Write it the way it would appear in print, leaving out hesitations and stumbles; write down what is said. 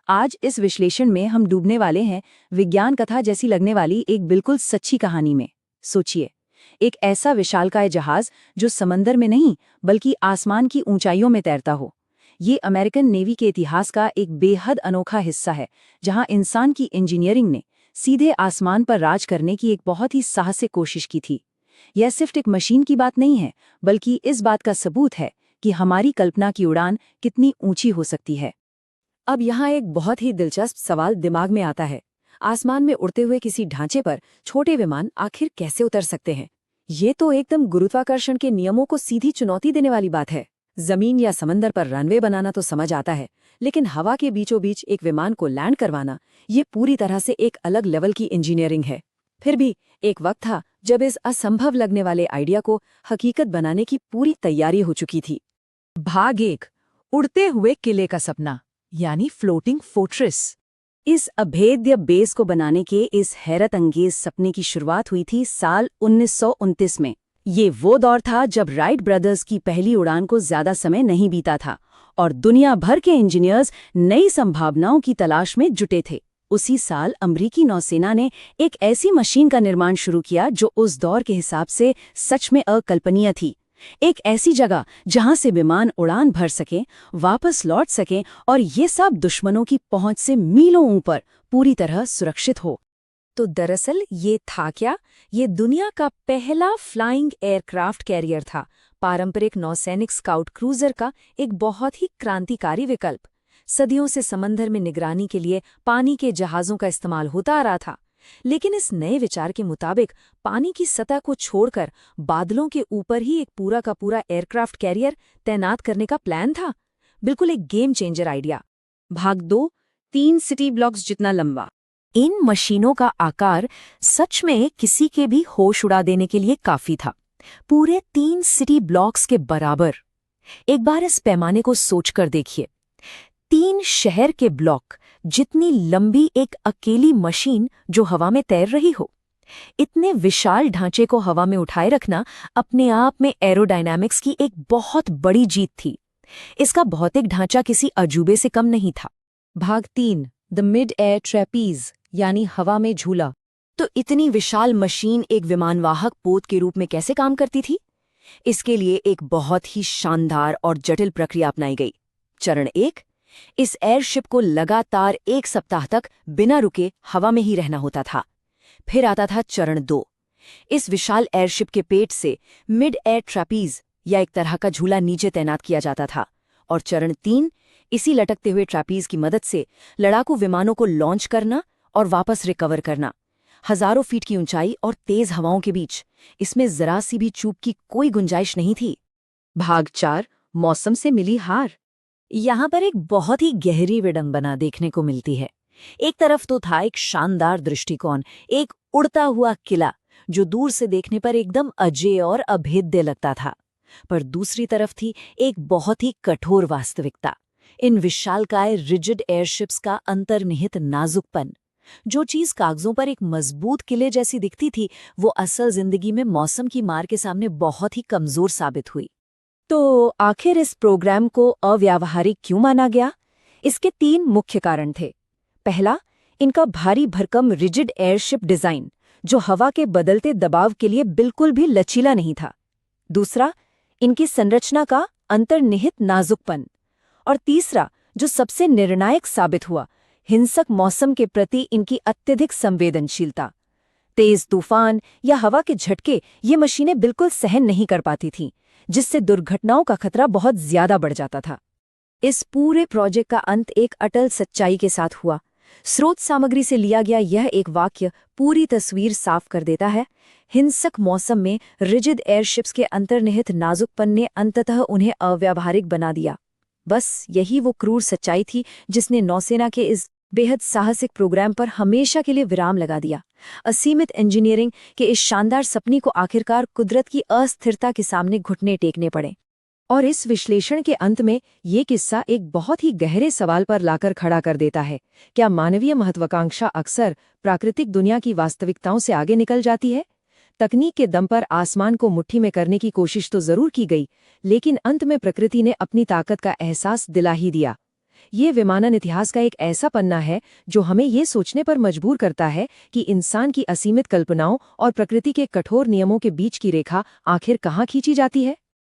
आज इस विश्लेषण में हम डूबने वाले हैं विज्ञान कथा जैसी लगने वाली एक बिल्कुल सच्ची कहानी में। सोचिए, एक ऐसा विशालकाय जहाज जो समंदर में नहीं बल्कि आसमान की ऊंचाइयों में तैरता हो। ये अमेरिकन नेवी के इतिहास का एक बेहद अनोखा हिस्सा है, जहां इंसान की इंजीनियरिंग ने सीधे आसमान पर राज करने की एक बहुत ही साहसिक कोशिश की थी। यह सिर्फ एक मशीन की बात नहीं है, बल्कि इस बात का सबूत है कि हमारी कल्पना की उड़ान कितनी ऊंची हो सकती है। अब यहाँ एक बहुत ही दिलचस्प सवाल दिमाग में आता है। आसमान में उड़ते हुए किसी ढांचे पर छोटे विमान आखिर कैसे उतर सकते हैं? ये तो एकदम गुरुत्वाकर्षण के नियमों को सीधी चुनौती देने वाली बात है। जमीन या समंदर पर रनवे बनाना तो समझ आता है, लेकिन हवा के बीचों बीच एक विमान को लैंड करवाना, ये पूरी तरह से एक अलग लेवल की इंजीनियरिंग है। फिर भी एक वक्त था जब इस असंभव लगने वाले आइडिया को हकीकत बनाने की पूरी तैयारी हो चुकी थी। भाग 1, उड़ते हुए किले का सपना, यानी फ्लोटिंग फोर्ट्रेस। इस अभेद्य बेस को बनाने के इस हैरत अंगेज सपने की शुरुआत हुई थी साल 1929 में। ये वो दौर था जब राइट ब्रदर्स की पहली उड़ान को ज्यादा समय नहीं बीता था और दुनिया भर के इंजीनियर्स नई संभावनाओं की तलाश में जुटे थे। उसी साल अमेरिकी नौसेना ने एक ऐसी मशीन का निर्माण शुरू किया जो उस दौर के हिसाब से सच में अकल्पनीय थी। एक ऐसी जगह जहां से विमान उड़ान भर सकें, वापस लौट सकें और ये सब दुश्मनों की पहुंच से मीलों ऊपर पूरी तरह सुरक्षित हो। तो दरअसल ये था क्या? ये दुनिया का पहला फ्लाइंग एयरक्राफ्ट कैरियर था, पारंपरिक नौसैनिक स्काउट क्रूजर का एक बहुत ही क्रांतिकारी विकल्प। सदियों से समंदर में निगरानी के लिए पानी के जहाज़ों का इस्तेमाल होता आ रहा था, लेकिन इस नए विचार के मुताबिक पानी की सतह को छोड़कर बादलों के ऊपर ही एक पूरा का पूरा एयरक्राफ्ट कैरियर तैनात करने का प्लान था। बिल्कुल एक गेम चेंजर आइडिया। भाग 2, 3 सिटी ब्लॉक्स जितना लंबा। इन मशीनों का आकार सच में किसी के भी होश उड़ा देने के लिए काफी था। पूरे 3 सिटी ब्लॉक्स के बराबर। एक बार इस पैमाने को सोचकर देखिए। 3 शहर के ब्लॉक जितनी लंबी एक अकेली मशीन जो हवा में तैर रही हो। इतने विशाल ढांचे को हवा में उठाए रखना अपने आप में एरोडायनामिक्स की एक बहुत बड़ी जीत थी। इसका भौतिक ढांचा किसी अजूबे से कम नहीं था। भाग 3, द मिड एयर ट्रेपीज, यानी हवा में झूला। तो इतनी विशाल मशीन एक विमानवाहक पोत के रूप में कैसे काम करती थी? इसके लिए एक बहुत ही शानदार और जटिल प्रक्रिया अपनाई गई। चरण 1, इस एयरशिप को लगातार 1 सप्ताह तक बिना रुके हवा में ही रहना होता था। फिर आता था चरण 2। इस विशाल एयरशिप के पेट से मिड एयर ट्रैपीज या एक तरह का झूला नीचे तैनात किया जाता था। और चरण 3, इसी लटकते हुए ट्रैपीज की मदद से लड़ाकू विमानों को लॉन्च करना और वापस रिकवर करना। हजारों फीट की ऊंचाई और तेज हवाओं के बीच इसमें जरा सी भी चूक की कोई गुंजाइश नहीं थी। भाग 4, मौसम से मिली हार। यहाँ पर एक बहुत ही गहरी विडंबना देखने को मिलती है। एक तरफ तो था एक शानदार दृष्टिकोण, एक उड़ता हुआ किला जो दूर से देखने पर एकदम अजेय और अभेद्य लगता था, पर दूसरी तरफ थी एक बहुत ही कठोर वास्तविकता। इन विशालकाय रिजिड एयरशिप्स का अंतर्निहित नाजुकपन। जो चीज कागजों पर एक मजबूत किले जैसी दिखती थी, वो असल जिंदगी में मौसम की मार के सामने बहुत ही कमजोर साबित हुई। तो आखिर इस प्रोग्राम को अव्यावहारिक क्यों माना गया? इसके 3 मुख्य कारण थे। पहला, इनका भारी भरकम रिजिड एयरशिप डिजाइन, जो हवा के बदलते दबाव के लिए बिल्कुल भी लचीला नहीं था। दूसरा, इनकी संरचना का अंतर्निहित नाजुकपन। और तीसरा, जो सबसे निर्णायक साबित हुआ, हिंसक मौसम के प्रति इनकी अत्यधिक संवेदनशीलता। तेज तूफान या हवा के झटके ये मशीनें बिल्कुल सहन नहीं कर पाती थीं, जिससे दुर्घटनाओं का खतरा बहुत ज्यादा बढ़ जाता था। इस पूरे प्रोजेक्ट का अंत एक अटल सच्चाई के साथ हुआ। स्रोत सामग्री से लिया गया यह एक वाक्य पूरी तस्वीर साफ कर देता है। हिंसक मौसम में रिजिड एयरशिप्स के अंतर्निहित नाजुकपन ने अंततः उन्हें अव्यावहारिक बना दिया। बस यही वो क्रूर सच्चाई थी जिसने नौसेना के इस बेहद साहसिक प्रोग्राम पर हमेशा के लिए विराम लगा दिया। असीमित इंजीनियरिंग के इस शानदार सपने को आखिरकार कुदरत की अस्थिरता के सामने घुटने टेकने पड़े। और इस विश्लेषण के अंत में ये किस्सा एक बहुत ही गहरे सवाल पर लाकर खड़ा कर देता है। क्या मानवीय महत्वाकांक्षा अक्सर प्राकृतिक दुनिया की वास्तविकताओं से आगे निकल जाती है? तकनीक के दम पर आसमान को मुट्ठी में करने की कोशिश तो जरूर की गई, लेकिन अंत में प्रकृति ने अपनी ताकत का एहसास दिला ही दिया। ये विमानन इतिहास का एक ऐसा पन्ना है जो हमें ये सोचने पर मजबूर करता है कि इंसान की असीमित कल्पनाओं और प्रकृति के कठोर नियमों के बीच की रेखा आखिर कहाँ खींची जाती है।